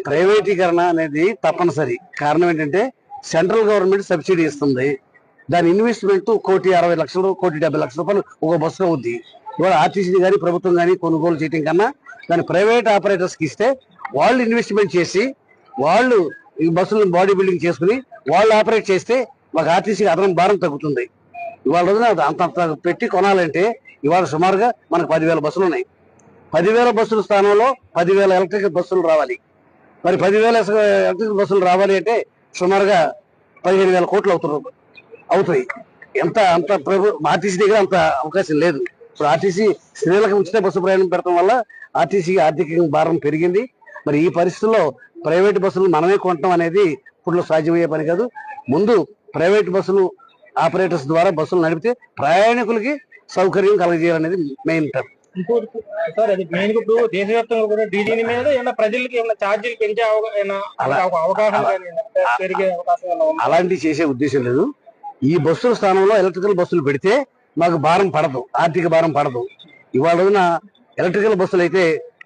ప్రైవేటీకరణ అనేది తప్పనిసరి. కారణం ఏంటంటే సెంట్రల్ గవర్నమెంట్ సబ్సిడీ ఇస్తుంది. దాని ఇన్వెస్ట్మెంట్ 1,60,00,000 1,70,00,000 ఒక బస్సు అవుద్ది. ఇవాళ ఆర్టీసీ కానీ ప్రభుత్వం కానీ కొనుగోలు చేయడం కన్నా దాని ప్రైవేట్ ఆపరేటర్స్కి ఇస్తే వాళ్ళు ఇన్వెస్ట్మెంట్ చేసి వాళ్ళు ఈ బస్సులను బాడీ బిల్డింగ్ చేసుకుని వాళ్ళు ఆపరేట్ చేస్తే మాకు ఆర్టీసీకి అదనం భారం తగ్గుతుంది. ఇవాళ రోజున అంత పెట్టి కొనాలంటే ఇవాళ సుమారుగా మనకు 10,000 బస్సులు ఉన్నాయి. 10,000 బస్సుల స్థానంలో 10,000 ఎలక్ట్రిక్ బస్సులు రావాలి. మరి 10,000 ఎలక్ట్రిక్ బస్సులు రావాలి అంటే సుమారుగా 15,000 కోట్లు అవుతాయి. అంత ఆర్టీసీ దగ్గర అంత అవకాశం లేదు. ఇప్పుడు ఆర్టీసీ స్త్రీలకు ఉచిత బస్సు ప్రయాణం పెడతాం వల్ల ఆర్టీసీకి ఆర్థిక భారం పెరిగింది. మరి ఈ పరిస్థితుల్లో ప్రైవేట్ బస్సులు మనమే కొనటం అనేది ఇప్పుడు సాధ్యమయ్యే పని కాదు. ముందు ప్రైవేట్ బస్సులు ఆపరేటర్స్ ద్వారా బస్సులు నడిపితే ప్రయాణికులకి సౌకర్యం కలగజేయాలనేది మెయిన్ టర్మ్. ఇంకోటి సార్, అది మెయిన్ ఇప్పుడు దేశవ్యాప్తంగా కూడా డీజిల్ మీద ఏమైనా ప్రజలకి ఏమైనా ఛార్జీలు పెంచే అవకాశం పెరిగే అవకాశం అలాంటివి చేసే ఉద్దేశం లేదు. ఈ బస్సుల స్థానంలో ఎలక్ట్రికల్ బస్సులు పెడితే మాకు భారం పడదు, ఆర్థిక భారం పడదు. ఇవాళ రోజున ఎలక్ట్రికల్ బస్సులు అయితే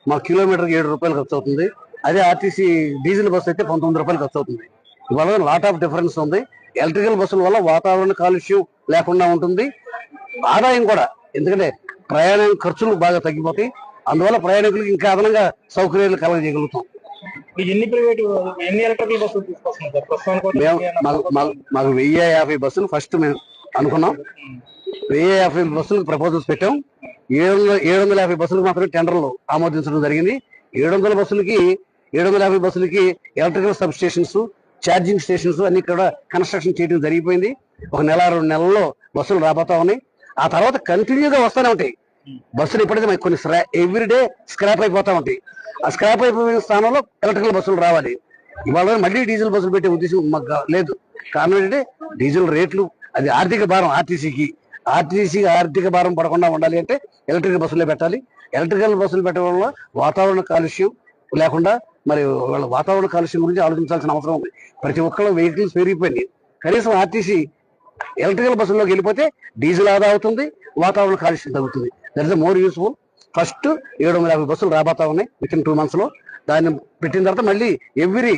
మాకు కిలోమీటర్కి 7 రూపాయలు ఖర్చు అవుతుంది. అదే ఆర్టీసీ డీజిల్ బస్సు అయితే 19 రూపాయలు ఖర్చు అవుతుంది. ఇవాళ లాట్ ఆఫ్ డిఫరెన్స్ ఉంది. ఎలక్ట్రికల్ బస్సుల వల్ల వాతావరణ కాలుష్యం లేకుండా ఉంటుంది, ఆదాయం కూడా. ఎందుకంటే ప్రయాణం ఖర్చులు బాగా తగ్గిపోతాయి. అందువల్ల ప్రయాణికులకు ఇంకా అదనంగా సౌకర్యాలు కలగజేయగలుగుతాం. ఎన్ని ఎలక్ట్రికల్ బస్సులు తీసుకొస్తున్నాం? మాకు 1,050 బస్సులు ఫస్ట్ మేము అనుకున్నాం. 1,050 బస్సులకు ప్రపోజల్స్ పెట్టాం. 750 బస్సులకు మాత్రమే టెండర్లు ఆమోదించడం జరిగింది. 750 బస్సులకి electrical sub stations, charging stations అన్ని కూడా కన్స్ట్రక్షన్ చేయడం జరిగిపోయింది. 1 నెల 2 నెలల్లో బస్సులు రాబోతా ఉన్నాయి. ఆ తర్వాత కంటిన్యూగా వస్తూనే ఉంటాయి బస్సులు. ఇప్పటికీ మాకు కొన్ని ఎవ్రీడే స్క్రాప్ అయిపోతా ఉంటాయి. ఆ స్క్రాప్ అయిపోయిన స్థానంలో ఎలక్ట్రికల్ బస్సులు రావాలి. ఇవాళ మళ్ళీ డీజిల్ బస్సులు పెట్టే ఉద్దేశం మాకు లేదు. కారణం ఏంటంటే డీజిల్ రేట్లు అది ఆర్థిక భారం ఆర్టీసీకి ఆర్థిక భారం పడకుండా ఉండాలి అంటే ఎలక్ట్రికల్ బస్సులే పెట్టాలి. ఎలక్ట్రికల్ బస్సులు పెట్టడం వల్ల వాతావరణ కాలుష్యం లేకుండా మరి వాళ్ళ వాతావరణ కాలుష్యం గురించి ఆలోచించాల్సిన అవసరం ఉంది. ప్రతి ఒక్కళ్ళ వెహికల్స్ పెరిగిపోయింది. కనీసం ఆర్టీసీ ఎలక్ట్రికల్ బస్సుల్లోకి వెళ్ళిపోతే డీజిల్ ఆదా అవుతుంది, వాతావరణ కాలుష్యం తగ్గుతుంది. That is more useful. First 750 బస్సులు రాబోతా ఉన్నాయి వితిన్ 2 months లో. దాన్ని పెట్టిన తర్వాత మళ్ళీ ఎవ్రీ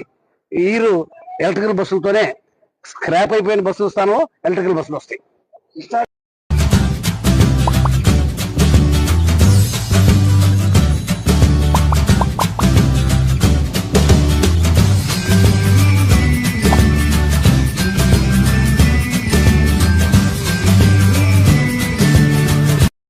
ఇయర్ ఎలక్ట్రికల్ బస్సులతోనే స్క్రాప్ అయిపోయిన బస్సుల స్థానంలో ఎలక్ట్రికల్ బస్సులు వస్తాయి.